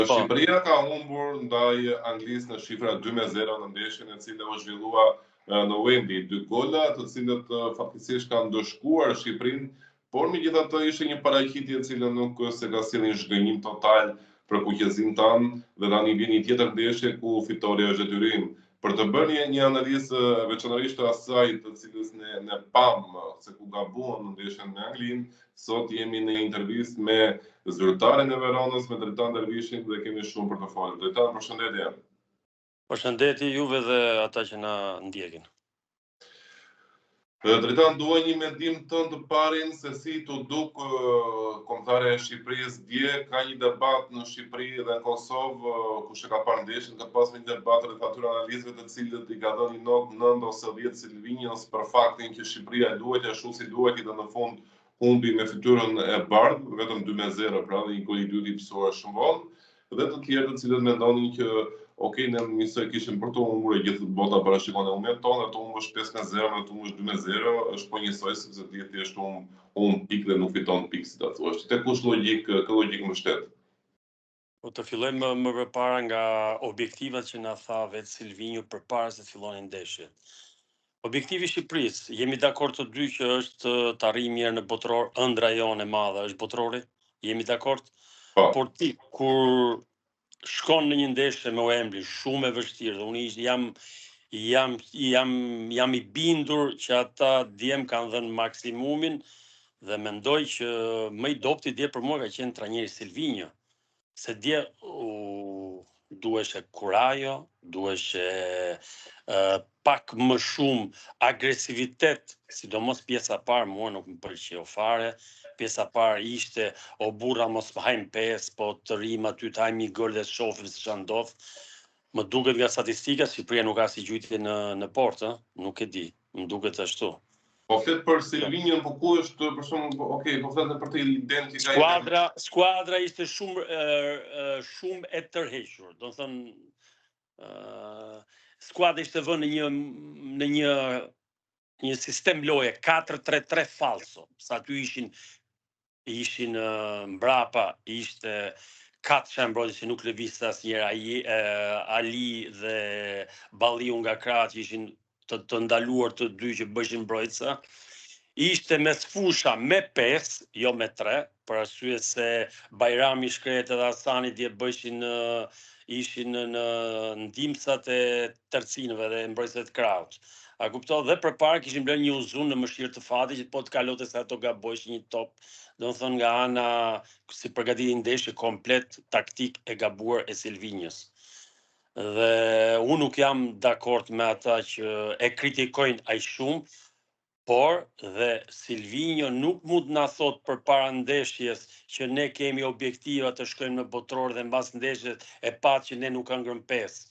Shqipëria ka humbur ndaj Anglisë në shifra 2-0 në ndeshjen e cila u zhvillua në Wembley. 2 gola, të cilët faktikisht kanë ndëshkuar Shqipërinë, por megjithatë ishte një paraqitje e cila nuk se ka sjellë një zhgënjim total për kuqezin tanë dhe tani vjen një tjetër ndeshje ku fitoria është detyrim. Për të bërë një analizë veçanërisht të asaj të cilës ne pam se ku gabuan në ndeshjen me Anglinë, sot jemi në një intervistë me zyrtarin e Veronës, me Dritan Dervishin dhe kemi shumë për të folur. Dritan, përshëndetje. Përshëndetje juve dhe ata që na ndjekin. Dritan, dua një mendim tënd të parin se si të duk kombëtare e Shqipërisë dje, ka një debat në Shqipëri dhe në Kosovë, kush e ka parë ndeshjen, ka pas një debat rreth atyre analizëve të cilët i ka dhënë një notë 9 ose 10 Silvinjos për faktin që Shqipëria luajti ashtu si luajti dhe në fund humbi me fytyrën e bardhë, vetëm 2-0, pra dhe një gol i dytë i psuar shumë vonë, dhe të tjerë të cilët mendonin që ne njësoj kishim për të humbur e gjithë bota parashikon e umet tonë, të humbësh 5-0 dhe të humbësh 2-0, është po njësoj sepse ti është pikë dhe nuk fiton pikë, si ta thuash. Te kush kë logjik mbështet? Po të fillojmë më përpara nga objektivat që na tha vetë Silvinjo përpara se të fillonin ndeshjet. Objektivi i Shqipërisë, jemi dakord të dy që është të arrijë mirë në botror, ëndra jone e madhe është botrori, jemi dakord? Por ti kur shkon në një ndeshje me Wembley, shumë e vështirë, dhe unë jam i bindur që ata djem kanë dhënë maksimumin dhe mendoj që më i dobti dje për mua ka qenë trajneri Silvinjo. Se dje duheshe kurajo, duheshe pak më shumë agresivitet, sidomos pjesa parë, mua nuk më pëlqeu fare. Pjesa parë ishte o burra mos hajmë 5, po të rrim aty të hajmë një gol dhe shohim se ç'a ndodh. Më duket nga statistika Shqipëria nuk ka si gjujtje në portë, nuk e di, më duket ashtu. Po flet për Silvinjën, po ku është për shembull, po flet për të identifikojë. Skuadra ishte shumë e tërhequr. Do të thonë skuadra ishte vënë në një sistem loje 4-3-3 falso. Sa aty ishin mbrapa, ishte 4 shembrojtës që nuk lëvizte asnjëherë, Ali dhe Balliu nga krahët ishin të ndaluar të dy që bëshin mbrojtësa. Ishte mes fusha me 5, jo me 3, për arsye se Bajrami Shkret edhe Hasani dje ishin në ndihmësat e tërcinëve dhe mbrojtësve të krahut. A kupton, dhe përpara kishin blerë një uzun në mëshirë të fatit që po të kalote se ato gabojshin një top, do të thonë nga ana si përgatitje ndeshje komplet taktik e gabuar e Silvinjës. Dhe unë nuk jam dakord me ata që e kritikojnë aq shumë, por dhe Silvinjo nuk mund na thot përpara ndeshjes që ne kemi objektiva të shkojmë në botror dhe mbas ndeshjes e pat që ne nuk kanë ngrënë 5.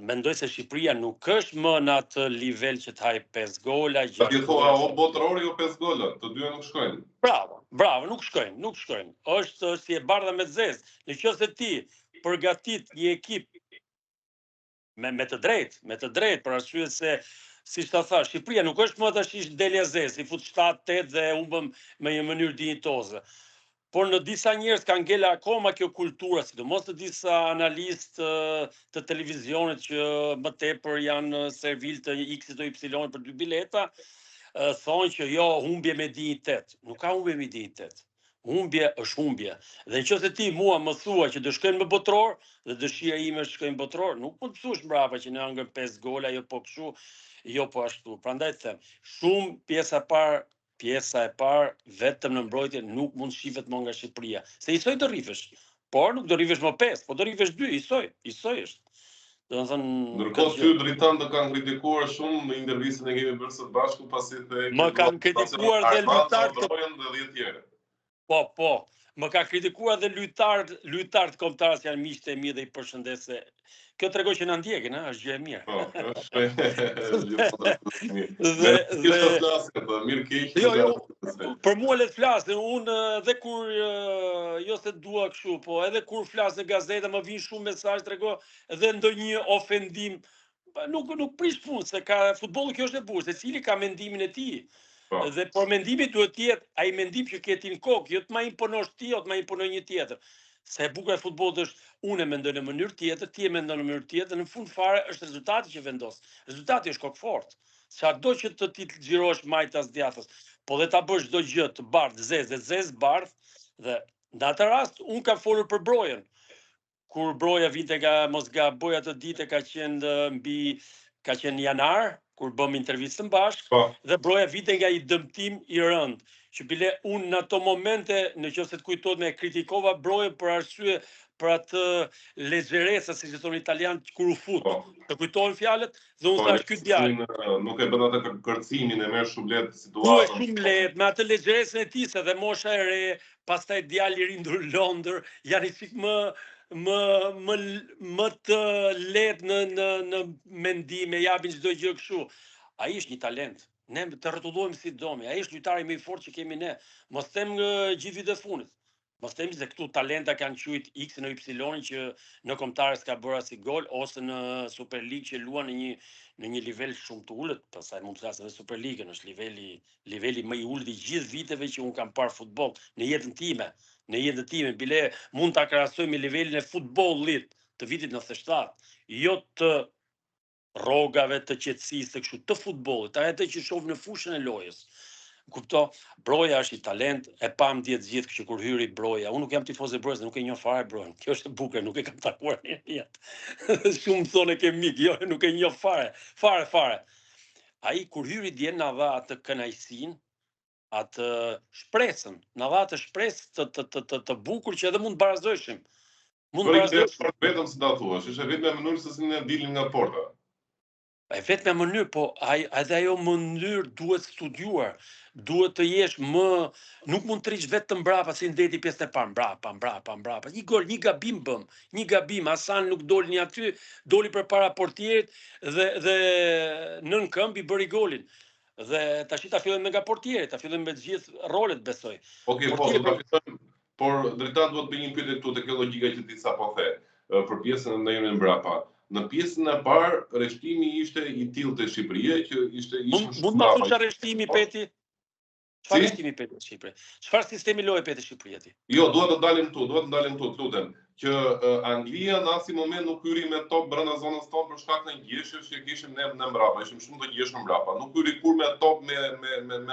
Mendoj se Shqipëria nuk është më në atë nivel që të hajë 5 gola. Ti thua o botrori o 5 gola, të dyja nuk shkojnë. Bravo, nuk shkojnë. Është si e bardha me zezë. Nëse ti përgatit një ekip me të drejtë, për arsye se siç ta thash, Shqipëria nuk është më tash delja zezë, i fut 7-8 dhe humbëm me një mënyrë dinjitoze. Por në disa njerëz ka ngel akoma kjo kultura, sidomos të disa analistë të televizionit që më tepër janë servil të X-it o Y-it për 2 bileta, thonë që jo, humbje me dinjitet. Nuk ka humbje me dinjitet. Humbje është humbje. Dhe nëse ti mua më thua që do shkojnë me botror dhe dëshira ime është shkojnë botror, nuk mund të thuash mbrapa që ne hangër 5 gola, jo po kështu, jo po ashtu. Prandaj them, shumë pjesa e parë vetëm në mbrojtje nuk mund shifet më nga Shqipëria. Se isoj do rrifesh, por nuk do rrifesh më 5, po do rrifesh 2, isoj është. Ndërkohë ty Dritan të kanë kritikuar shumë në intervistën e kemi bërë së bashku pasi më kanë kritikuar dhe lojtarët Po, më ka kritikuar dhe lojtarët kombëtarës janë miqtë e mi dhe i përshëndes se kjo tregon që na ndjekin, është gjë e mirë. Po, është. Jo, për mua le të flasë, unë edhe kur jo se dua kështu, po edhe kur flas në gazeta më vijnë shumë mesazhe tregoj edhe ndonjë ofendim. Nuk prish punë, se ka futbolli kjo është e bukur, secili ka mendimin e tij. Dhe por mendimi duhet të jetë ai mendim që ke ti në kokë, jo të ma imponosh ti, jo të ma imponoj një tjetër. Se e bukur e futbollit është unë e mendoj në mënyrë tjetër, ti e mendon në mënyrë tjetër, në fund fare është rezultati që vendos. Rezultati është kokëfort. Çado që ti xhirosh majtas djathtas, po dhe ta bësh çdo gjë të bardhë, zezë bardhë, dhe në atë rast unë kam folur për Brojën. Kur Broja vinte nga mos gaboj atë ditë ka qenë janar, kur bëm intervistën bashkë, dhe Broja vinte nga i dëmtim i rënd. Që bile unë në ato momente, në qoftë se të kujtohet, me kritikova Brojën për arsye për atë lexheresa, siç e thon italian, kur u fut. Të kujtohen fjalët, dhe unë thash ky djalë nuk e bën atë kërcimin, e merr shumë lehtë situatën. Tu e shumë lehtë me atë lexheresën e tij, se dhe mosha e re, pastaj djali i rindur Londër, janë i çik më të lehtë në mendime, japin çdo gjë kështu. Ai është një talent. Ne të rrotullojmë si domi. Ai është lojtari më i fortë që kemi ne. Mos them gjithë vitet e fundit. Mos them se këtu talenta kanë quajt X në Y që në kombëtare s'ka bërë asnjë gol, ose në Super League që luan në një nivel shumë të ulët, pastaj mund të flas edhe Super League, është niveli më i ulët i gjithë viteve që un kam parë futboll në jetën time. Në jetën time, bile mund ta krahasoj me nivelin e futbollit të vitit 97, jo të rrogave, të qetësisë, të kështu, të futbollit, atë që shoh në fushën e lojës. Kupto, Broja është i talent, e pam djetë gjithë që kur hyri Broja, unë nuk jam tifoz e Brojës, nuk e njoh fare Brojën, kjo është e bukur, nuk e kam takuar një jetë. Shumë thonë ke mik, jo, nuk e njoh fare. Ai kur hyri dje na dha atë kënaqësinë, atë shpresën, na dha atë shpresë të bukur që edhe mund të barazojshim. Vetëm se ta thuash, është vetëm në mënyrë se si ne dilim nga porta. E vetë me mënyrë, po edhe ajo mënyrë duhet studiuar, duhet të jesh nuk mund të rish vetë të mbrapa, si ndeti pjesën e parë, mbrapa. Një gol, një gabim bëm, Hasan nuk doli një aty, doli përpara portierit dhe nën këmbë i bëri golin. Dhe tash ta fillojmë nga portieri, ta fillojmë me të gjithë rolet, besoj. Okej, po, do ta fillojmë, por drejtari duhet të bëjë një pyetje këtu te kjo logjika që ti sapo the, për pjesën e ndajmën mbrapa. Në pjesën e parë, rreshtimi ishte i tillë te Shqipëria që ishte mund ta thosh rreshtimi Peti? Çfarë rreshtimi Peti në Shqipëri? Çfarë sistemi loje Peti në Shqipëri ti? Jo, duhet të dalim këtu, lutem, që Anglia në asnjë moment nuk hyri me top brenda zonës tonë për shkak të ngjeshjes që kishim ne në mbrapa, ishim shumë të ngjeshur mbrapa. Nuk hyri kur me top me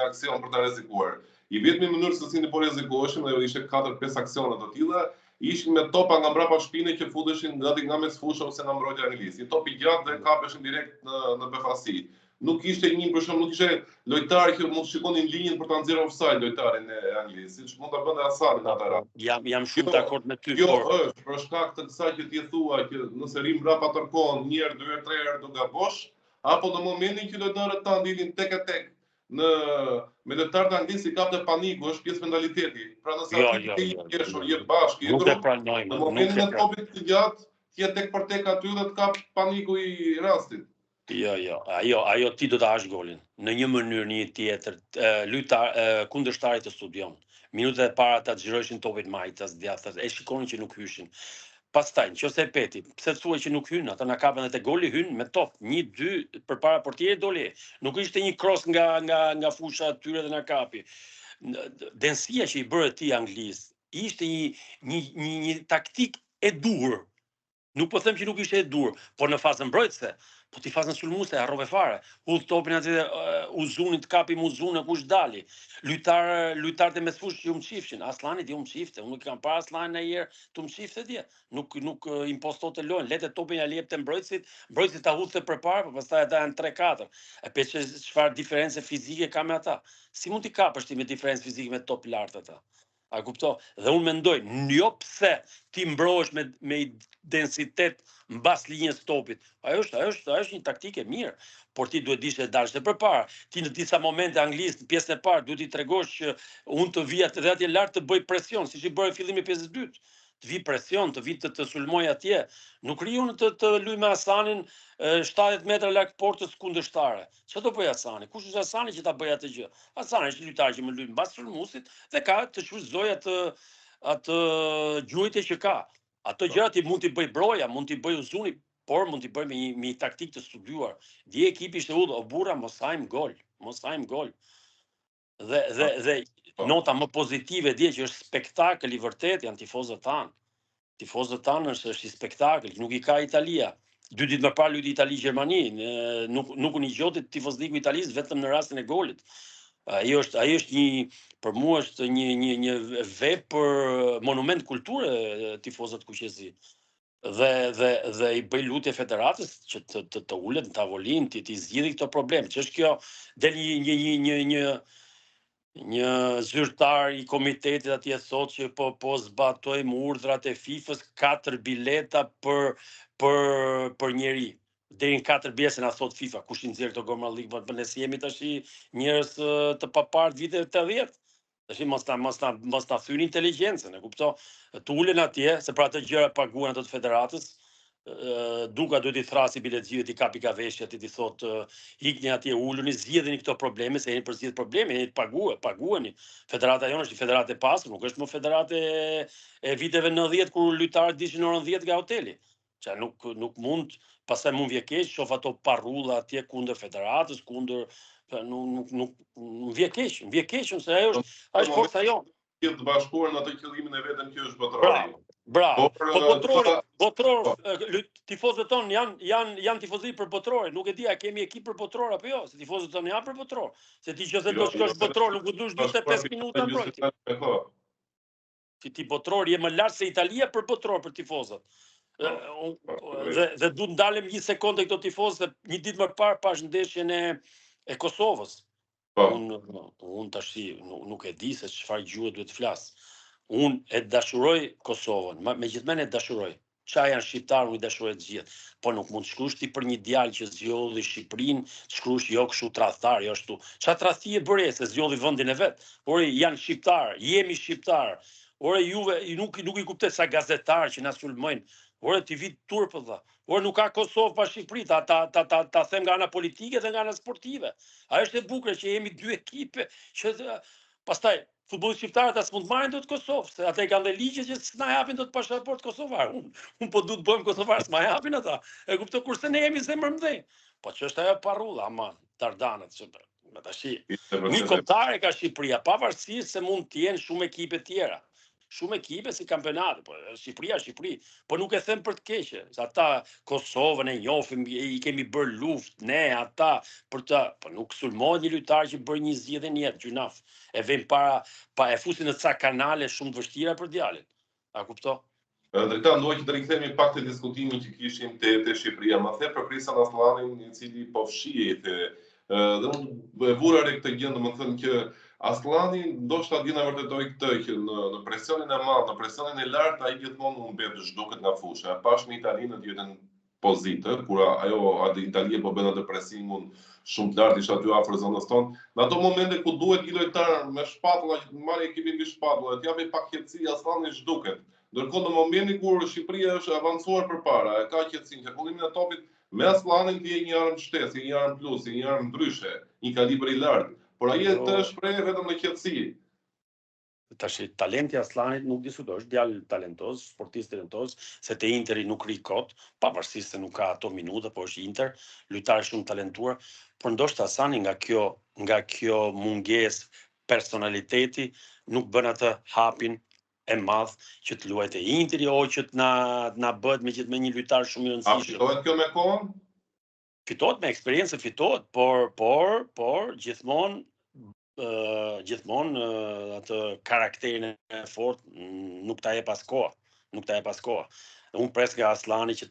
aksion për ta rrezikuar. I vetmi mënyrë se si ne po rrezikoheshim, dhe ishte 4-5 aksione të tilla, ishin me topa nga mbrapa shpine që futeshin nga mes fushës ose nga mbrojtja anglisë. Një top i gjatë dhe kapeshin direkt në befasi. Nuk ishte nuk ishte lojtar që mund të shikonin linjën për ta nxjerrë offside lojtarin e Anglisë, siç mund ta bënte Hasan në atë rast. Jam shumë dakord me ty. Jo, është për shkak të kësaj që ti thua që nëse rim mbrapa tërkohën 1 herë, 2 herë, 3 herë do gabosh, apo në momentin që lojtarët ta ndinin tek e tek me lojtarët anglisë i kapte paniku, është pjesë mentaliteti. Pra nëse ti je bashkë, në momentin e topit të gjatë, ti je tek për tek aty dhe të kap paniku i rastit. Jo, ajo ti do ta hash golin. Në një mënyrë, një tjetër, kundërshtarit të studion. Minutat e para ta xhirojshin topin majtas, djathtas, e shikonin që nuk hyshin. Pastaj, nëse Peti, pse thua që nuk hyn, ata na kapën edhe te goli hyn me top, 1-2 përpara portierit doli. Nuk ishte një cross nga fusha e tyre dhe na kapi. Densia që i bëre ti Anglisë, ishte një taktik e dur. Nuk po them që nuk ishte e dur, por në fazën mbrojtëse, po ti fazën sulmuese harrove fare. Udh topin aty Uzunit kapi Muzun kush dali. Lojtarët e mesfushit që mçifshin, Aslani di mçifte, unë nuk kam parë Aslanin ndonjëherë të mçifte dje. Nuk impostonte lojën, lete topin ja jepte mbrojtësit ta hudhte përpara, por pastaj ata janë 3-4. E peçë çfarë diferencë fizike ka me ata. Si mund t'i kapësh ti me diferencë fizike me top lart ata? A kupto? Dhe unë mendoj, jo pse ti mbrohesh me densitet mbas linjës topit. Ajo është një taktikë e mirë, por ti duhet dish të dalësh përpara. Ti në disa momente Anglisë në pjesën e parë duhet i tregosh që unë të vija të atje lart të bëj presion, siç i bëri fillimi pjesës së dytë. Të vi presion, të vi të sulmoj atje. Nuk riun të luaj me Hasanin 70 metra larg portës kundërshtare. Çfarë do bëj Hasani? Kush është Hasani që ta bëj atë gjë? Hasani është lojtar që më luaj mbas sulmuesit dhe ka të shfrytëzoj atë gjuhëtje që ka. Ato gjërat i mund t'i bëj Broja, mund t'i bëj Uzuni, por mund t'i bëj me një taktik të studiuar. Dje ekipi ishte udhë, o burra mos hajm gol. Dhe nota më pozitive dje që është spektakël i vërtet janë tifozët tanë. tifozët tanë është i spektakël, nuk i ka Italia. 2 ditë më parë luajti Itali-Gjermani, nuk u ngjotet tifozliku i Italisë vetëm në rastin e golit. Ai është për mua është një vepër monument kulture tifozët kuqezi. Dhe i bëj lutje federatës që të ulet në tavolinë, të zgjidhë këto probleme. Që është kjo del një zyrtar i komitetit atje thotë që po zbatojmë urdhrat e FIFA-s, 4 bileta për njeri. Deri në 4 bileta se na thot FIFA, kush i nxjerr këto Gomra League, po ne si jemi tash njerëz të papart viteve 80. Tash mos ta thyni inteligjencën, e kupto? Tu ulen atje, se për atë gjëra paguan ato të federatës, duka duhet i thrasi biletëgjive, i kapi ka veshja, ti thot ikni atje, uluni, zgjidheni këto probleme, se jeni për zgjidh probleme, jeni paguani. Federata jonë është një federatë e pasur, nuk është më federatë e viteve 90 kur lojtarët dishin orën 10 nga hoteli. Që nuk mund, pastaj mund vje keq, shoh ato parrulla atje kundër federatës, kundër nuk vje keq, se ajo është forca jonë. Të bashkuar në atë qëllimin e vetëm që është botrori. Bravo. Botror, tifozët tonë janë tifozë për botror, nuk e di a kemi ekip për botror apo jo, se tifozët tonë janë për botror. Se ti që do shkosh botror, nuk dush 45 minuta mbrojtje. Ti botror je më lart se Italia për botror për tifozët. Dhe duhet ndalem një sekondë këto tifozë, një ditë më parë pash ndeshjen e Kosovës. Unë tash nuk e di se çfarë gjuhë duhet flas. Unë e dashuroj Kosovën, megjithëse e dashuroj. Qa janë shqiptarë, unë i dashuroj të gjithë. Po nuk mund të shkrush ti për një djalë që zgjodhi Shqipërinë, shkrush jo kështu tradhtar, jo ashtu. Qa tradhti e bëre se zgjodhi vendin e vet? Ore janë shqiptarë, jemi shqiptarë. Ore juve nuk i kuptoj sa gazetarë që na sulmojnë. Ore ti vit turpë dha. Ore nuk ka Kosovë pa Shqipëri, ta them nga ana politike dhe nga ana sportive. Ajo është e bukur që jemi 2 ekipe që pastaj futbollistë shqiptarët as mund marrin dot Kosovë, se ata kanë dhe ligje që s'na japin dot pasaport kosovar. Unë po duhet bëjmë kosovar, s'ma japin ata. E kuptoj kurse ne jemi zemër mdhej. Po ç'është ajo parrulla, ama Dardanët ç'është. Tash një kontare ka Shqipëria, pavarësisht se mund të jenë shumë ekipe tjera. Shumë ekipe si kampionati, po Shqipëri, po nuk e them për të keqe. Ata Kosovën e njohim, i kemi bërë luftë, ne ata për të, po nuk sulmohet një lojtar që bën një zgjedhje në jetë, gjunaf. E vën pa e fusin në ca kanale shumë të vështira për djalin. A kupto? Drejta, ndohet që të rikthehemi pak te diskutimi që kishim te Shqipëria. Ma the për Kristian Aslanin, i cili po fshihet dhe unë e vura re këtë gjë, domethënë që Aslani ndoshta di na vërtetoi këtë që në presionin e madh, në presionin e lartë ai gjithmonë u mbet zhduket nga fusha. Pash në Itali në të njëjtën pozitë, kur ajo Italia po bën atë presingun shumë të lartë, ishte aty afër zonës tonë. Në ato momente ku duhet një lojtar me shpatulla që të marrë ekipin mbi shpatulla, të japi pak qetësi, Aslani zhduket. Ndërkohë në momentin kur Shqipëria është avancuar përpara, e ka qetësinë që kullimin e topit me Aslanin të një armë shtesë, një armë plus, një armë ndryshe, një kalibër i lartë. Por ai të shpreh vetëm në qetësi. Tash talenti i Aslanit nuk diskutosh, djalë talentoz, sportist talentoz, se te Interi nuk ri kot, pavarësisht se nuk ka ato minuta, po është Inter, lojtar shumë talentuar, por ndoshta Aslani nga kjo mungesë personaliteti nuk bën atë hapin e madh që të luajë te Interi o që të na bëhet me një lojtar shumë i rëndësishëm. A fitohet kjo me kohën? Fitohet me eksperiencë, fitohet, por gjithmonë atë karakterin e fortë nuk ta jep as kohë, Unë pres nga Aslani që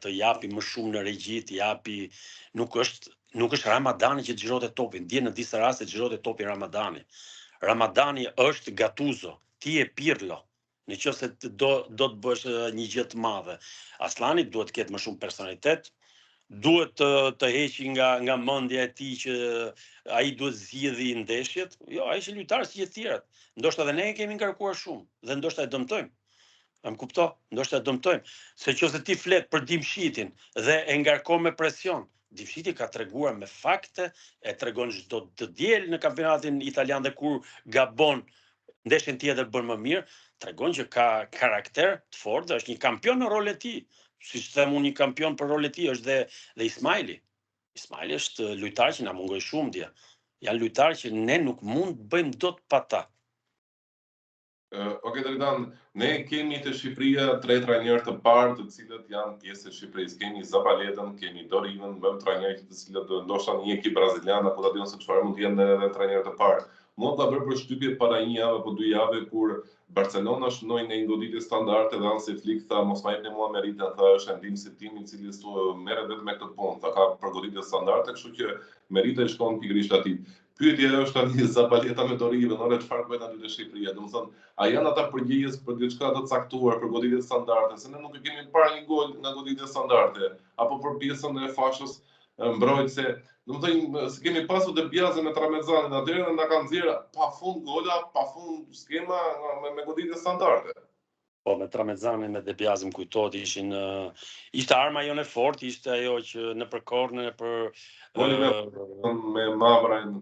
të japi më shumë në regji, të japi, nuk është Ramadani që xhirohet topin, ndjen në disa raste xhirohet topi Ramadani. Ramadani është Gattuso, ti je Pirlo. Nëse do të bësh një gjë të madhe. Aslani duhet të ketë më shumë personalitet, duhet të heqi nga mendja e tij që ai duhet zgjidhë ndeshjet. Jo, ai është lojtar si të tjerat. Ndoshta edhe ne e kemi ngarkuar shumë dhe ndoshta e dëmtojmë. Më kupto? Ndoshta e dëmtojmë. Se nëse ti flet për Dimshitin dhe e ngarkon me presion, Dimshiti ka treguar me fakte, e tregon çdo të diel në kampionatin italian dhe kur gabon ndeshjen tjetër bën më mirë, tregon që ka karakter të fortë, është një kampion në rolin e tij. Siç them unë, një kampion për rolin e tij është dhe Ismaili. Ismaili është lojtar që na mungoi shumë dia. Janë lojtarë që ne nuk mund bëjmë dot pa ta. Okej, Dritan, ne kemi të Shqipëria 3 trajnerë të parë të cilët janë pjesë e Shqipërisë. Kemi Zabaletën, kemi Dorinën, më trajnerë të cilët ndoshta një ekip brazilian apo ta diun se çfarë mund të jenë edhe trajnerë të parë. Mund ta bëj përshtypje para 1 javë apo 2 javë kur Barcelona shënoi në një goditje standarde dhe Hansi Flick tha mos ma jepni mua meritën, tha është ndihmësi tim i cili merret vetëm me këtë punë, tha ka për goditje standarde, kështu që merita i shkon pikërisht atij. Pyetja është tani Zabaleta me Dorinën, ora çfarë bëjnë aty në Shqipëri? Domethënë a janë ata përgjegjës për diçka të caktuar për goditje standarde, se ne nuk e kemi parë një gol nga goditje standarde, apo për pjesën e fashës mbrojtëse. Domethënë se kemi pasur debiazën me Tramezanin, atëherë na kanë nxjerrë pafund gola, pafund skema me goditje standarde. Po, me Tramezanin, me Debiazin kujtohet ishte arma jone fort, ishte ajo që në për kornën, me Mavrajn.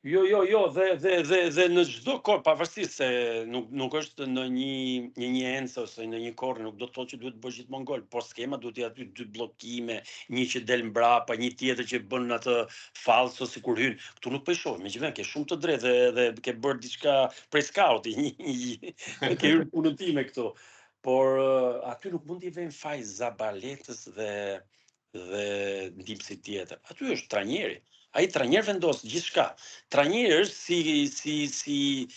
Jo, dhe në çdo kohë, pavarësisht se nuk është në një encë ose në një kornër, nuk do të thotë që duhet të bësh gjithmonë gol, por skema duhet të aty 2 bllokime, një që del mbrapa, një tjetër që bën atë falso sikur hyn. Ktu nuk po e shoh, megjithëse ke shumë të drejtë dhe ke bërë diçka prej scouti, ke hyrë punën time këtu. Por aty nuk mund t'i vënë faj Zabaletës dhe ndihmësit tjetër. Aty është trajneri. Ai trajner vendos gjithçka. Trajneri është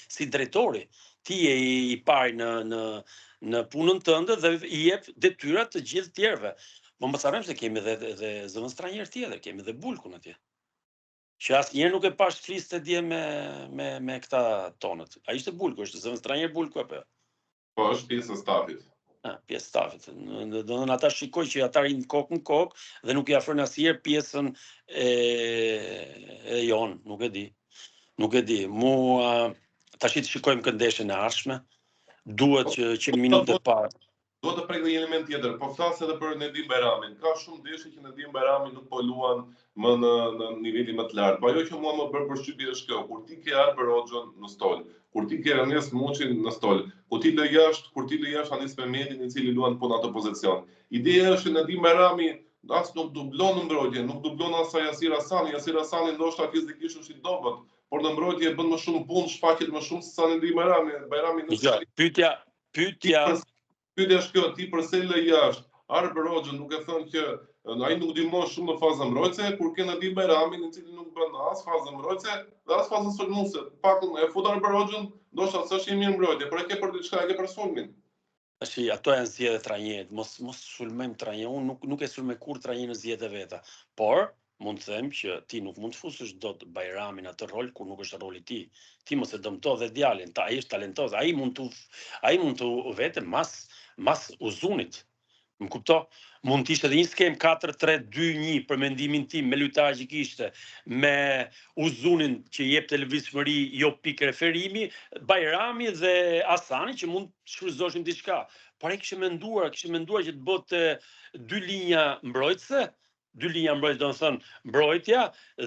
si drejtori. Ti je i parë në punën tënde dhe i jep detyrat të gjithë tjerëve. Mos harrojmë se kemi edhe zëvendës trajner tjetër, kemi edhe Bulkun atje. Që asnjëherë nuk e pash fliste dje me këta tonët. Ai ishte Bulku, është zëvendës trajner Bulku apo? Po, është pjesë e stafit. Pjesë stafit. Do të thonë ata shikoj që ata rinë kokë në kokë dhe nuk i afrojnë asnjëherë pjesën e jon, nuk e di. Nuk e di. Tash të shikojmë këtë ndeshjen e ardhshme. Duhet që minutët parë. Duhet të prek një element tjetër, po flas edhe për Nedim Bajramin. Ka shumë ndeshje që Nedim Bajrami nuk po luan më në nivelin më të lartë. Po ajo që mua më bën përshtypje është kjo, kur ti ke Arber Hoxhën në stol, kur ti ke Ernest Muçin në stol, kur ti lë jashtë Anis Mehmetin i cili luan po në atë pozicion. Ideja është që Nedim Bajrami as nuk dublon në mbrojtje, nuk dublon as Yasir Hasani. Yasir Hasani ndoshta fizikisht është i dobët, por në mbrojtje bën më shumë punë, shfaqet më shumë se sa Nedim Bajrami. Bajrami nuk Pyetja është kjo, ti përse lë jashtë Arber Hoxhën, duke thënë që ai nuk ndihmon shumë në fazën mbrojtëse, kur ke Nedim Bajramin i cili nuk bën as fazën mbrojtëse dhe as fazën sulmuese. Paktën e fut Arber Hoxhën, ndoshta s'është i mirë mbrojtje, por e ke për diçka, e ke për sulmin. Tashi ato janë zgjedhje trajnerët, mos sulmojmë trajnerin, unë nuk e sulmoj kur trajnerin zgjedhje veta. Por mund të them që ti nuk mund të fusësh dot Bajramin atë rol kur nuk është roli i tij. Ti mos e dëmto dhe djalin, ai është talentoz, ai mund të vetëm mas Uzunit. Më kupto? Mund të ishte edhe një skem 4-3-2-1 për mendimin tim, me lojtarë që kishte, me Uzunin që jep televizshmëri, jo pikë referimi, Bajrami dhe Hasani që mund të shfrytëzoshin diçka. Por ai kishte menduar që të bëte 2 linja mbrojtëse, do të thënë mbrojtja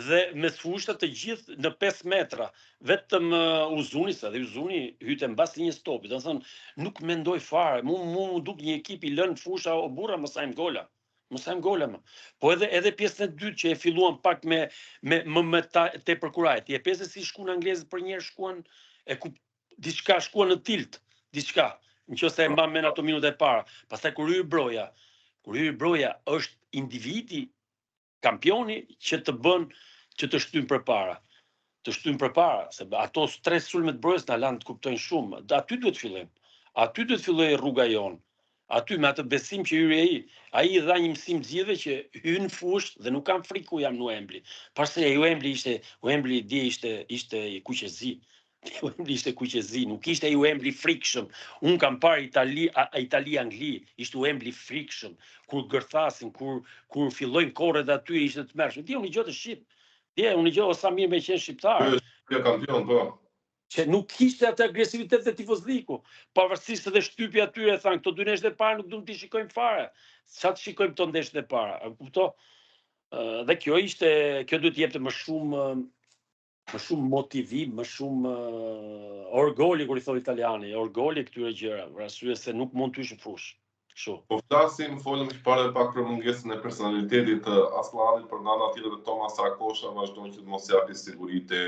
dhe mes fushta të gjithë në 5 metra. Vetëm Uzuni, sa dhe Uzuni hyte mbas linjës topi. Do të thënë nuk mendoj fare. Mu duk një ekip i lënë fusha o burra mos hajm gola. Më. Po edhe pjesën e dytë që e filluan pak me tepër kurajt. Je pjesë si shkuan anglezët për një herë shkuan diçka shkuan në tilt, diçka. Nëse e mbam men ato minutat e para. Pastaj kur hyr Broja është individi kampioni që të shtyn përpara. Se ato 3 sulmet Brojës na lanë të kuptojnë shumë. Aty duhet fillojmë. Aty duhet fillojë rruga jonë. Aty me atë besim që hyri ai. Ai I dha një mësim zgjidhje që hyn fushë dhe nuk kam frikë ku jam në Wembley. Pasi Wembley ishte i kuqezi. Wembley ishte kuqezi, nuk ishte ai Wembley frikshëm. Un kam parë Itali-Angli, ishte Wembley frikshëm. Kur gërthasin, kur fillojnë korret aty ishte të mërshëm. Ti unë gjë të shqip. Unë gjë sa mirë me qenë shqiptar. Kjo kampion po. Që nuk kishte atë agresivitet dhe tifozliku. Pavarësisht edhe shtypja atyre thanë, këto 2 ndeshjet e para nuk duam t'i shikojmë fare. Sa të shikojmë këto ndeshjet e para. Kupto? Dhe kjo duhet të jepte më shumë motivim, më shumë orgoli, kur I thonë italiani, orgoli këtyre gjërave, për arsye se nuk mund të hysh në fushë. Po folëm përpara pak për mungesën e personalitetit të Aslanit, për nga ana tjetër Thomas Rakosha vazhdon që të mos japi siguritë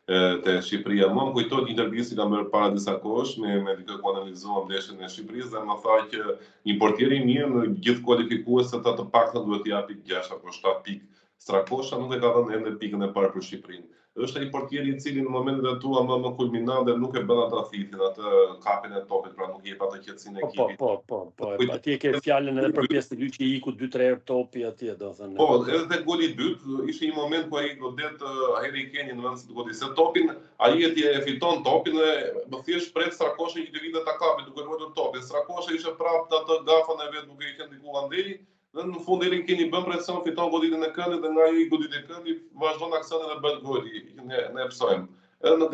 te Shqipëria. Mua më kujtohet një intervistë që kam bërë para disa kohësh me dikë ku analizuam ndeshjen e Shqipërisë dhe më tha që një portier i mirë në gjithë kualifikueset të paktën duhet t'i japi 6 apo 7 pikë. Strakosha nuk e ka dhënë ende pikën e parë për Shqipërinë. Është ai portier i cili në momentet e tua më kulminante nuk e bën atë thithin, atë kapin e topit, pra nuk i jep atë qetësinë ekipit. Po. Atje ke fjalën edhe për pjesën e dytë që i iku 2-3 herë topi atje, do thënë. Po, edhe te goli i dytë ishte një moment ku ai godet Harry Kane në vend se të godisë topin, ai e fiton topin dhe më thjesht pret Strakosha një ditë ta kapi duke ruajtur topin. Strakosha ishte prapë atë gafën e vet duke i qenë diku Andeli. Dhe në fund Harry Kane bën presion, fiton goditjen e këndit dhe nga ai goditja e këndit vazhdon aksionin dhe bëhet goli. Ne psojmë. Edhe në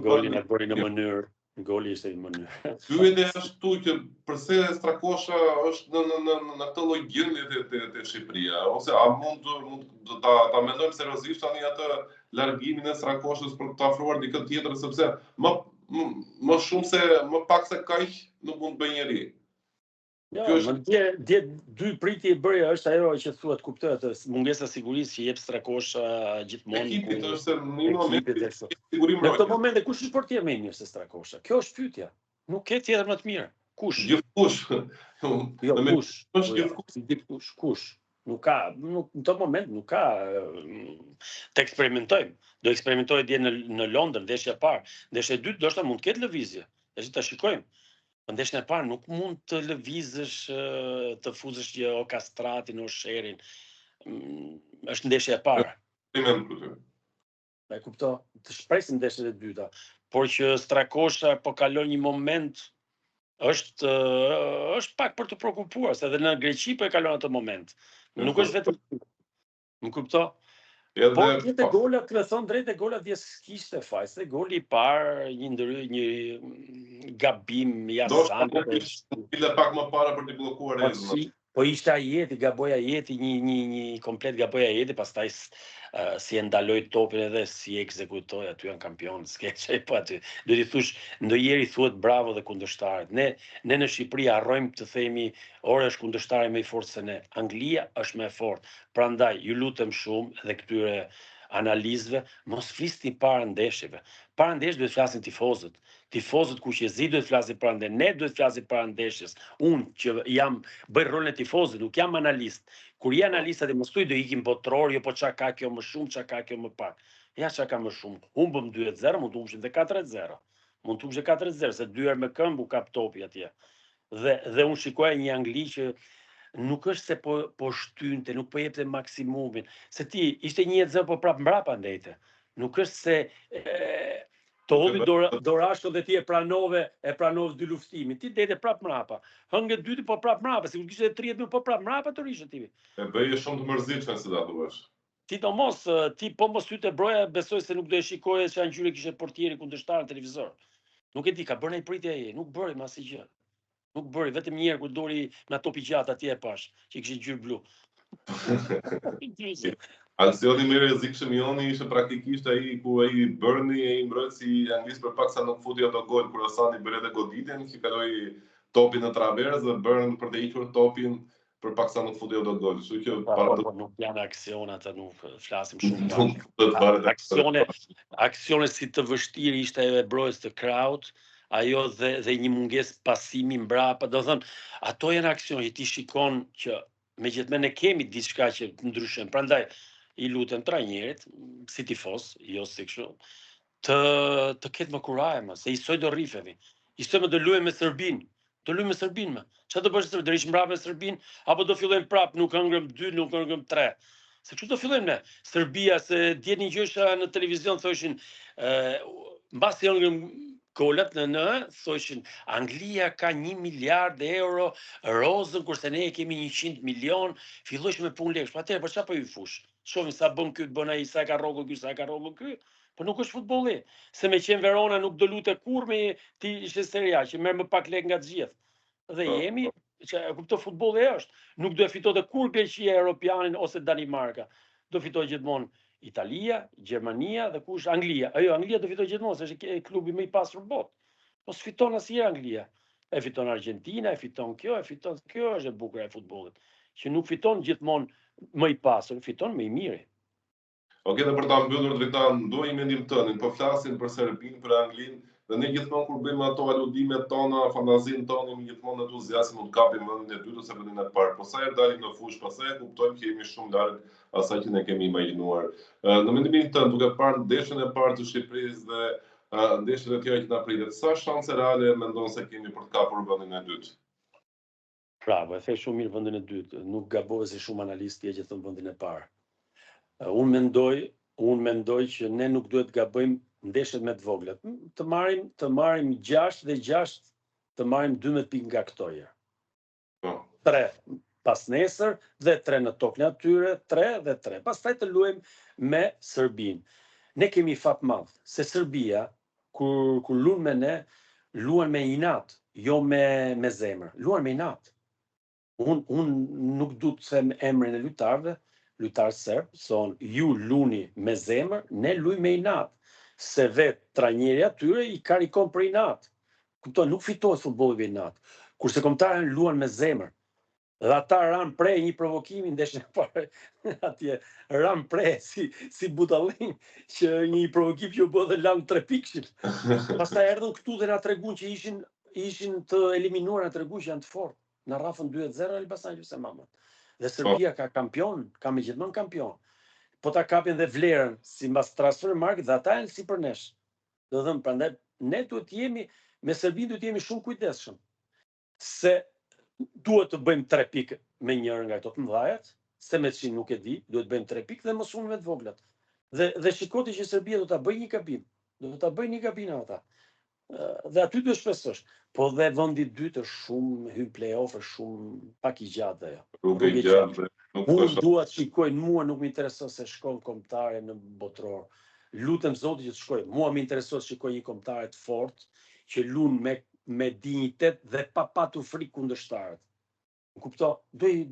golin e bëri në mënyrë. Goli ishte në mënyrë. Pyetja është këtu që pse Strakosha është në këtë lloj gjendje te Shqipëria, ose a mund ta mendojmë seriozisht tani atë largimin e Strakoshës për të afruar dikë tjetër, sepse më pak se kaq nuk mund të bëj njeri. Jo, dje dy pritje i bërja është ajo që thuat kuptohet, mungesa sigurisë që jep Strakosha gjithmonë. Ekipit është në një moment sigurim. Në këtë moment kush është portier më i mirë se Strakosha? Kjo është pyetja. Nuk ke tjetër më të mirë. Kush? Gjithkush. Jo, kush? Është gjithkush. Kush? Nuk ka, në këtë moment nuk ka të eksperimentojmë. Do eksperimentoj dje në Londër, ndeshja e parë. Ndeshja e dytë ndoshta mund të ketë lëvizje. Tash ta shikojmë. Ndeshjen e parë nuk mund të lëvizësh, të fuzësh që o kastratin o sherin. Është ndeshja e parë. E kupto, të shpresim ndeshjen e dyta. Por që Strakosha po kalon një moment është pak për të shqetësuar, se edhe në Greqi po e kalon atë moment. Nuk është vetëm, më kupto? Po, gjithë golat, të me thonë drejt e golat dje s'kishte faj, se goli i parë, një gabim, jasan. Ishte pak më para për t'i blokuar Ezma. Po ishte Ajeti, gaboja Ajeti, një komplet gaboja Ajeti, pastaj si e ndaloi topin edhe si e ekzekutoi, aty janë kampion, s'ke çaj po aty. Do t'i thush, ndonjëherë thuhet bravo dhe kundërshtarët. Ne në Shqipëri harrojmë të themi, ora është kundërshtari më i fortë se ne. Anglia është më e fortë. Prandaj ju lutem shumë dhe këtyre analistëve, mos flisni para ndeshjeve. Para ndeshjeve duhet flasin tifozët. Tifozët kuqezi duhet flasin para ndeshjes. Ne duhet flasim para ndeshjes. Unë që bëj rolin e tifozit, nuk jam analist. Kur je analist atë mos thuj do ikim botror, jo po çka ka kjo më shumë, çka ka kjo më pak. Ja çka ka më shumë. Humbëm 2-0, mund të humbshim dhe 4-0. Mund të humbshim 4-0 se 2 herë me këmbë u kap topi atje. Dhe unë shikoja një Angli që nuk është se po shtynte, nuk po jepte maksimumin. Se ti ishte 1-0 po prap mbrapa ndejte. Nuk është se të hodhi dorashko dhe ti e pranove dy luftimin. Ti dete prap mrapa. Hëngët dyti po prap mrapa, si kur kishte 30 minuta po prap mrapa të rishë ti. E bëje shumë të mërzitshme se da thuash. Ti po mos hyte broja, besoj se nuk do e shikoje që angjyre kishte portieri kundërshtar në televizor. Nuk e di, ka bërë një pritje ai, nuk bëri mas i gjë. Nuk bëri, vetëm një herë kur dori nga topi gjatë atje e pash, që i kishte gjyrë blu. Aksioni më i rrezikshëm joni ishte praktikisht ai ku ai Burnley e mbrojtësi anglisht për paksa nuk futi ato gol kur Osani bëri edhe goditjen, që kaloi topin në traversë dhe Burn për të hequr topin për paksa nuk futi ato gol. Kështu që nuk janë aksione atë, nuk flasim shumë. Aksione si të vështirë ishte e mbrojtës të Kraut. Ajo dhe një munges pasimi mbrapa, do thënë, ato janë aksionë që ti shikon që me gjithme ne kemi diçka që ndryshojmë. Prandaj, i lutem trajnerit, si tifoz, jo si kështu, të ketë më kuraje më, se isoj do rrifemi. Isoj më do luajmë me Serbinë. Do luajmë me Serbinë më. Çfarë do bësh Serbinë? Do rish mbrapa me Serbinë apo do fillojmë prap, nuk hëngrëm 2, nuk hëngrëm 3. Se kështu do fillojmë ne. Serbia se dje një gjësha në televizion thoshin, mbasi hëngrëm golat thoshin, Anglia ka 1 miliard euro rozën, kurse ne kemi 100 milion, fillojsh me punë lekësh. Atëherë, për çfarë po ju fush? Shohim sa bën ky, bën ai, sa ka rrogull ky, sa ka rrogull ky. Po nuk është futbolli. Se me qenë Verona nuk do lute kur me ti ishte Serie A, që merr më pak lekë nga të gjithë. Dhe jemi, që kupto futbolli është. Nuk do e fitonte kur Greqia Europianin ose Danimarka. Do fitoj gjithmonë Italia, Gjermania dhe kush Anglia. Ajo Anglia do fitoj gjithmonë, se është klubi më i pasur botë. Po s'fiton asnjëherë Anglia. E fiton Argentina, e fiton kjo është e bukur e futbollit. Që nuk fiton gjithmonë më i pasur, fiton më i miri. Okej, dhe për ta mbyllur Dritan, ndoj mendim tënin, po flasin për Serbinë, për Anglinë, dhe ne gjithmonë kur bëjmë ato aludimet tona, fantazinë tonë, jemi gjithmonë entuziastë mund kapim vendin e dytë ose vendin e parë. Po sa herë dalim në fushë, pastaj e kuptojmë që jemi shumë larg asaj që ne kemi imagjinuar. Në mendimin tënd, duke parë ndeshjen e parë të Shqipërisë dhe ndeshjet e tjera që na pritet, sa shanse reale mendon se kemi për të kapur vendin e dytë? Bravo, e the shumë mirë vendin e dytë. Nuk gabove si shumë analistë që thon vendin e parë. Unë mendoj që ne nuk duhet gabojmë ndeshjet me të vogla. Të marrim 6 dhe 6, të marrim 12 pikë nga këto herë. 3 pas nesër dhe 3 në tokën e atyre, 3 dhe 3. Pastaj të luajmë me Serbinë. Ne kemi fat madh se Serbia kur luan me ne, luan me inat, jo me zemër. Luan me inat. Unë nuk du të them emrin e lojtarëve, lojtarë serb, son ju luni me zemër, ne luj me inat, se vetë trajneri atyre i karikon për inat. Kupton, nuk fitohet futbolli me inat. Kurse kombëtarët luan me zemër. Dhe ata ran prej një provokimi ndeshjen e parë. Atje ran prej si budallin që një provokim që u bë dhe lan 3 pikshin. Pastaj erdhën këtu dhe na treguan që ishin të eliminuar, na treguan që janë të fortë. Na rrafën 2-0 Elbasan që se mamën. Dhe Serbia ka kampion, ka me gjithmonë kampion. Po ta kapin dhe vlerën si mbas transfer market dhe ata janë si për nesh. Do thëmë, prandaj ne duhet jemi me Serbinë duhet jemi shumë kujdesshëm. Se duhet të bëjmë 3 pikë me njërën nga këto të mëdhajat, se me që nuk e di, duhet bëjmë 3 pikë dhe mos unë me të voglat. Dhe shikoti që Serbia do ta bëjë një gabim. Do ta bëjë një gabim ata. Dhe aty duhet shpesosh. Po dhe vendi i dytë është shumë hyn play-off, është shumë pak i gjatë ajo. Rrugë e gjatë. Unë dua të shikoj, mua nuk më intereson se shkon kombëtare në botror. Lutem Zotit që të shkoj. Mua më intereson të shikoj një kombëtare të fortë që luan me dinjitet dhe pa patur frikë kundërshtarët. Kupto? Duj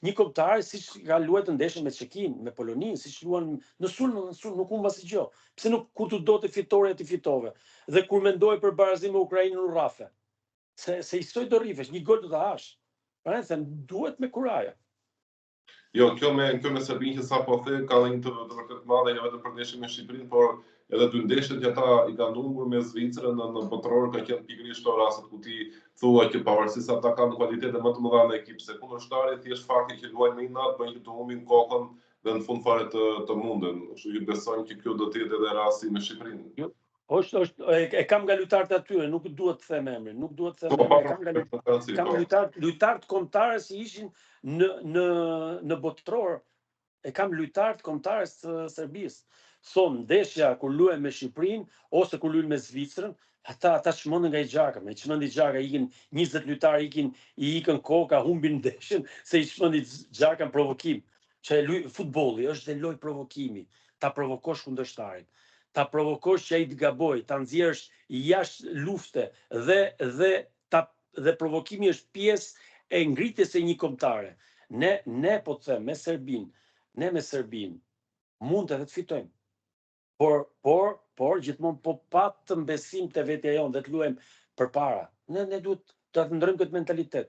një kombëtar siç ka luajtur ndeshjen me Çekin, me Poloninë, siç luan në sulm, nuk humb asnjë gjë. Pse nuk kur tu do të fitore ti fitove. Dhe kur mendoj për barazim me Ukrainën u rrafe. Se i soi do rrifesh, një gol do ta hash. Pra ne them duhet me kuraja. Jo, kjo me Serbinë që sapo the ka një të vërtet madhe, jo vetëm për ndeshjen me Shqipërinë, por edhe dy ndeshjet që ata i kanë humbur me Zvicrën në botror ka qenë pikërisht ato rastet ku ti thua që pavarësisht se ata kanë kualitete më të mëdha në ekip, se kundërshtarit thjesht fakti që luajnë me inat bën që të humbin kokën dhe në fund fare të munden. Kështu që besojmë që kjo do të jetë edhe rasti me Shqipërinë. E kam nga lojtarët atyre, nuk duhet të them emrin, nuk duhet të them emrin. Kam lojtarët kombëtarë që ishin në botror, e kam lojtarët kombëtarës të Serbisë. Thonë ndeshja kur luajnë me Shqipërinë ose kur luajnë me Zvicrën, ata çmendën nga i gjaka, me çmendi gjaka ikin 20 lojtarë i ikën koka, humbin ndeshjen se i çmendi gjaka në provokim. Që futbolli është dhe lojë provokimi, ta provokosh kundërshtarin. Ta provokosh që ai të gaboj, ta nxjerrësh jashtë lufte dhe provokimi është pjesë e ngritjes së një kombëtare. Ne po të them me Serbinë mund të fitojmë. Por gjithmonë po patëm besim te vetja jonë dhe të luajmë përpara. Ne duhet të ndrojmë këtë mentalitet.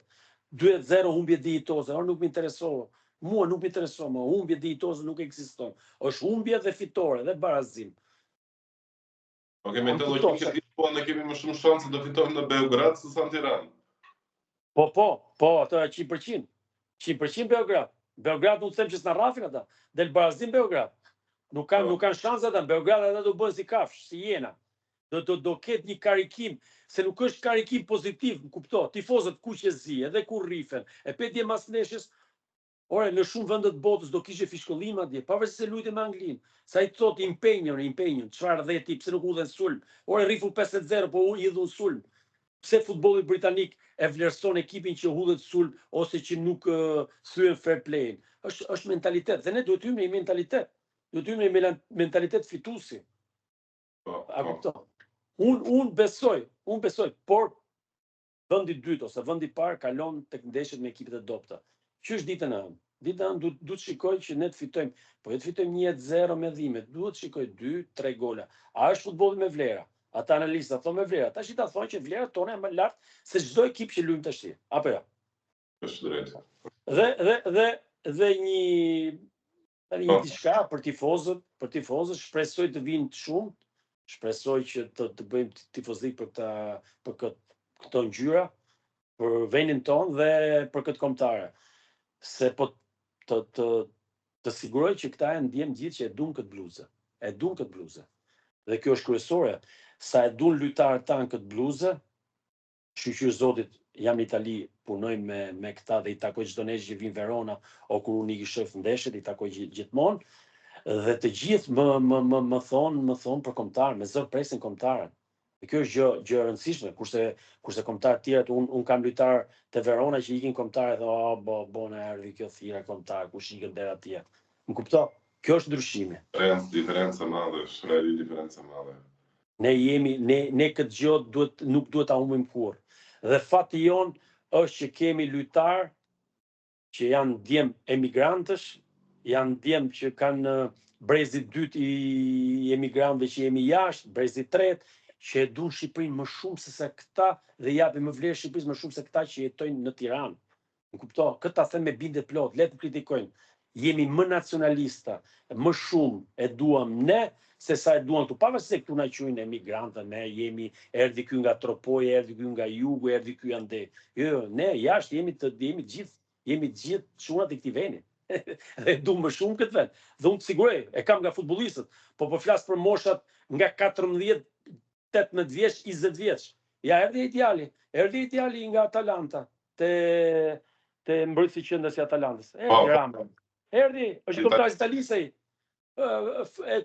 2-0 humbje dijitoze, nuk më intereson. Mua nuk më intereson, humbje dijitoze nuk ekziston. Është humbje dhe fitore dhe barazim. Okej, me të logjikë që ne kemi më shumë shanse do fitojmë në Beograd se sa në Tiranë. Po, ato 100%. 100% Beograd. Beograd nuk them që s'na rrafin ata, del barazim Beograd. Nuk kanë shanse ata, Beograd ata do bëhen si kafsh, si jena. Do ketë një karikim, se nuk është karikim pozitiv, më kupto, tifozët ku që zi, edhe ku rrifen, e petje mas ndeshjes, ore, në shumë vendet botës do kishe fishkollim atje, pavarësisht se luajti me Anglinë. Sa i thot impenjon, çfarë dhe ti, pse nuk udhen sulm? Ore, rrifu 50-0, po u idhun sulm. Pse futbolli britanik e vlerëson ekipin që hudhet sulm ose që nuk thyen fair play-in? Është mentalitet, dhe ne duhet të hyjmë në mentalitet. Duhet të hyjmë në mentalitet fituesi. A kupton? Unë besoj, por vendi i dytë ose vendi i parë kalon tek ndeshjet me ekipet e dobta. Që është ditën e hënë? Ditën e hënë duhet shikoj që ne të fitojmë, po jo të fitojmë 1-0 me dhimbje, duhet shikoj 2-3 gola. A është futbolli me vlera? Ata analistat thonë me vlera. Tash i ta thonë që vlerat tona janë më lart se çdo ekip që luajmë tash. Apo jo? Është drejt. Dhe një Tani një diçka për tifozët, shpresoj të vinë të shumë, shpresoj që të bëjmë tifozik për këto ngjyra, për vendin tonë dhe për këtë kombëtare. Se po të siguroj që këta e ndjem gjithë që e duan këtë bluzë. E duan këtë bluzë. Dhe kjo është kryesore, sa e duan lojtarët tanë këtë bluzë, shqyqyr zotit, jam në Itali, punoj me këta dhe i takoj çdo nesh që vinë Verona, o kur unë i shef ndeshjet, i takoj gjithmonë, dhe të gjithë më thonë për kombëtar, me zot presin kombëtarën. Dhe kjo është gjë e rëndësishme, kurse kombëtarët tjerët, unë kam lojtar te Verona që ikin kombëtarë dhe bona erdhi kjo thira kombëtar, kush ikën deri atje. Më kupto? Kjo është ndryshimi. Diferenca madhe, është reali diferenca madhe. Ne këtë gjë nuk duhet ta humbim kurrë. Dhe fati jon është që kemi lojtar që janë djem emigrantësh, janë djem që kanë brezit dytë i emigrantëve që jemi jashtë, brezit tretë, që e duan Shqipërinë më shumë se sa këta dhe japin më vlerë Shqipërisë më shumë se këta që jetojnë në Tiranë. Më kupto? Këtë ta them me bindje plot, le të kritikojnë. Jemi më nacionalista, më shumë e duam ne se sa e duan këtu. Pavarësisht se këtu na quajnë emigrantë, ne erdhi ky nga Tropoja, erdhi ky nga Jugu, erdhi ky ande. Jo, ne jashtë jemi gjithë çunat e këtij vendi. Dhe duam më shumë këtë vend. Dhe unë të siguroj, e kam nga futbollistët, po flas për moshat nga 14, 18 vjeç, 20 vjeç. Ja, erdhi Ideali nga Atalanta, te mbrojtësi qendrës i Atalantës. Erdhi, është kontrat italisë ai.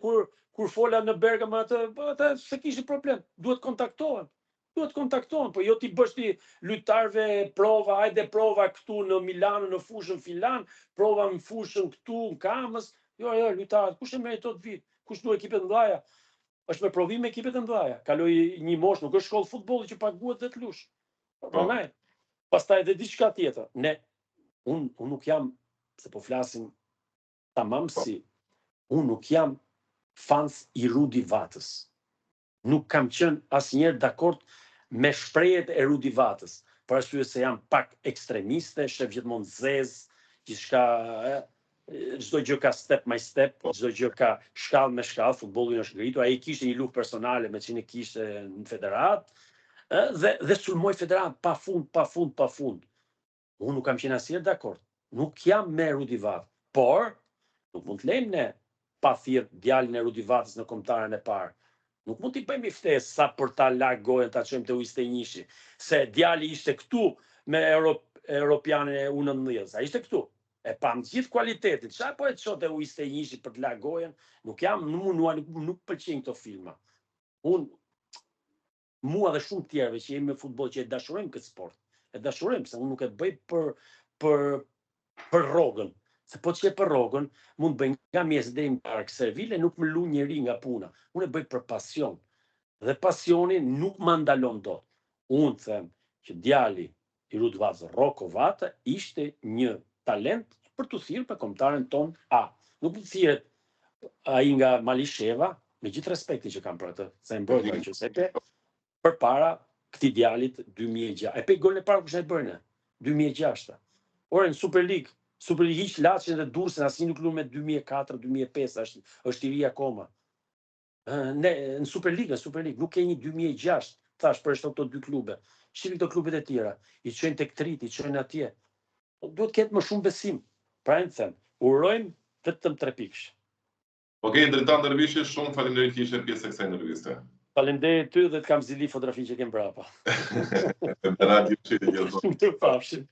Kur fola në Bergamo atë se kishte problem. Duhet kontaktohen, po jo ti bësh ti lojtarëve prova, hajde prova këtu në Milano, në fushën filan, prova në fushën këtu në Kamës. Jo, lojtarët, kush e meriton të vit? Kush duhet ekipet mëdha? Është me provim me ekipet e mëdha. Kaloi një moshë, nuk është shkollë futbolli që paguhet dhe të lush. Prandaj, pastaj edhe diçka tjetër. Unë nuk jam, se po flasim tamam si, unë nuk jam fans i Rudi Vatës. Nuk kam qenë asnjëherë dakord me shprehjet e Rudi Vatës, për arsye se jam pak ekstremiste, shef gjithmonë zez, gjithçka, çdo gjë ka step by step, çdo gjë ka shkallë me shkallë, futbolli është ngritur, ai kishte një luftë personale me çinë kishte në federat, dhe sulmoi federat pa fund. Unë nuk kam qenë asnjëherë dakord. Nuk jam me Rudi Vatë, por nuk mund të lejmë ne pa thirr djalin e Rudi Vatës në kombëtaren e parë. Nuk mund t'i bëjmë i ftesë sa për ta larg gojën, ta çojmë te U21, se djali ishte këtu me Europianin e U19, ai ishte këtu. E pam gjithë kualitetin. Çfarë po e çote U21 për të larg gojën? Nuk pëlqejnë këto filma. Mua dhe shumë tjerëve që jemi me futboll që e dashurojmë këtë sport. E dashurojmë, se unë nuk e bëj për rrogën. Se po të që për rrogën, mund bëj nga mjesë deri në park servile, nuk më lu njeri nga puna. Unë e bëj për pasion. Dhe pasioni nuk më ndalon dot. Unë them që djali i Rudi Vatës, Rocco Vata, ishte një talent për të thirrë për kombëtaren ton A. Nuk të thirret ai nga Malisheva, me gjithë respektin që kam për atë, se mbrojtja e Giuseppe, përpara këtij djalit 2006. E pe golin e parë kush e bëri? 2006. Ora në Super League hiq Laçin dhe Durrësin, asnjë nuk luan me 2004, 2005, është i ri akoma. Në Super League nuk ke një 2006, thash për këto dy klube. Shihni këto klubet e tjera, i çojnë tek Triti, i çojnë atje. Duhet ketë më shumë besim. Pra e them, urojmë vetëm 3 pikësh. Okej, Dritan Dervishi, shumë faleminderit që ishe pjesë e kësaj interviste. Faleminderit ty dhe të kam zili fotografinë që kem brapa. Radio Çiti. Ju pafshim.